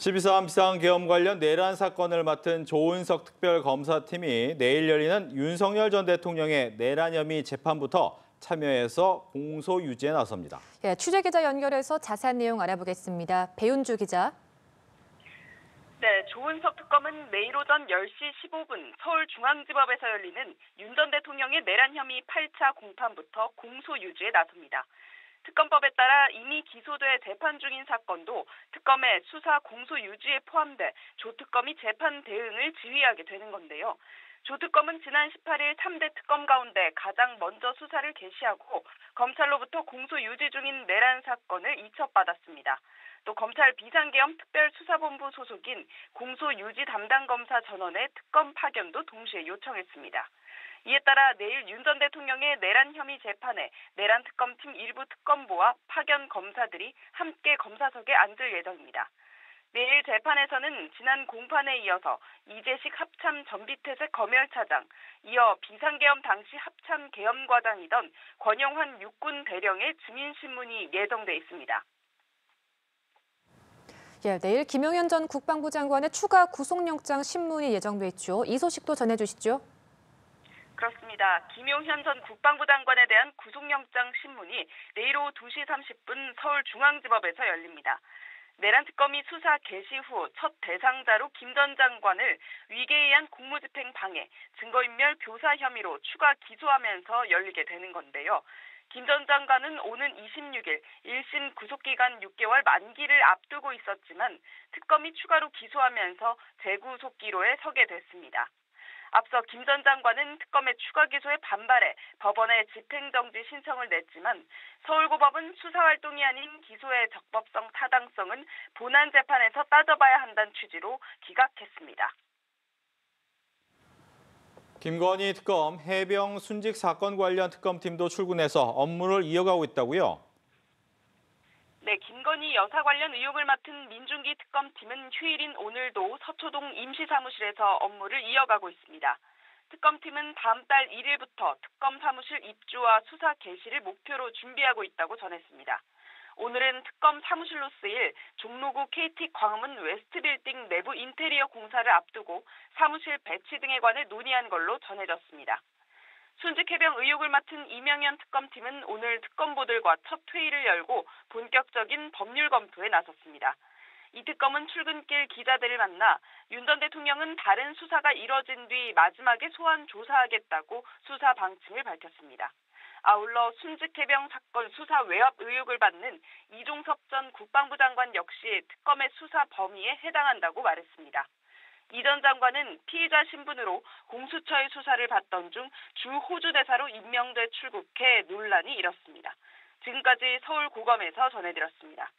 12.3 비상계엄 관련 내란 사건을 맡은 조은석 특별검사팀이 내일 열리는 윤석열 전 대통령의 내란 혐의 재판부터 참여해서 공소 유지에 나섭니다. 취재기자 연결해서 자세한 내용 알아보겠습니다. 배윤주 기자. 네, 조은석 특검은 내일 오전 10시 15분 서울중앙지법에서 열리는 윤 전 대통령의 내란 혐의 8차 공판부터 공소 유지에 나섭니다. 특검법에 따라 이미 기소돼 재판 중인 사건도 특검의 수사 공소 유지에 포함돼 조 특검이 재판 대응을 지휘하게 되는 건데요. 조 특검은 지난 18일 3대 특검 가운데 가장 먼저 수사를 개시하고 검찰로부터 공소 유지 중인 내란 사건을 이첩받았습니다. 또 검찰 비상계엄 특별수사본부 소속인 공소유지 담당 검사 전원의 특검 파견도 동시에 요청했습니다. 이에 따라 내일 윤 전 대통령의 내란 혐의 재판에 내란 특검팀 일부 특검보와 파견 검사들이 함께 검사석에 앉을 예정입니다. 내일 재판에서는 지난 공판에 이어서 이재식 합참 전비태세 검열차장, 이어 비상계엄 당시 합참 계엄과장이던 권영환 육군 대령의 증인신문이 예정돼 있습니다. 내일 김용현 전 국방부 장관의 추가 구속영장 신문이 예정돼 있죠. 이 소식도 전해주시죠. 그렇습니다. 김용현 전 국방부 장관에 대한 구속영장 신문이 내일 오후 2시 30분 서울중앙지법에서 열립니다. 내란 특검이 수사 개시 후 첫 대상자로 김 전 장관을 위계에 의한 공무집행 방해, 증거인멸 교사 혐의로 추가 기소하면서 열리게 되는 건데요. 김 전 장관은 오는 26일 1심 구속기간 6개월 만기를 앞두고 있었지만 특검이 추가로 기소하면서 재구속기로에 서게 됐습니다. 앞서 김 전 장관은 특검의 추가 기소에 반발해 법원에 집행정지 신청을 냈지만 서울고법은 수사활동이 아닌 기소의 적법성, 타당성은 본안재판에서 따져봐야 한다는 취지로 기각했습니다. 김건희 특검 해병 순직 사건 관련 특검팀도 출근해서 업무를 이어가고 있다고요? 네, 김건희 여사 관련 의혹을 맡은 민중기 특검팀은 휴일인 오늘도 서초동 임시사무실에서 업무를 이어가고 있습니다. 특검팀은 다음 달 1일부터 특검 사무실 입주와 수사 개시를 목표로 준비하고 있다고 전했습니다. 오늘은 특검 사무실로 쓰일 종로구 KT 광화문 웨스트빌딩 내부 인테리어 공사를 앞두고 사무실 배치 등에 관해 논의한 걸로 전해졌습니다. 순직 해병 의혹을 맡은 이명현 특검팀은 오늘 특검보들과 첫 회의를 열고 본격적인 법률 검토에 나섰습니다. 이 특검은 출근길 기자들을 만나 윤 전 대통령은 다른 수사가 이뤄진 뒤 마지막에 소환 조사하겠다고 수사 방침을 밝혔습니다. 아울러 순직 해병 사건 수사 외압 의혹을 받는 이종섭 전 국방부 장관 역시 특검의 수사 범위에 해당한다고 말했습니다. 이 전 장관은 피의자 신분으로 공수처의 수사를 받던 중 주 호주 대사로 임명돼 출국해 논란이 일었습니다. 지금까지 서울고검에서 전해드렸습니다.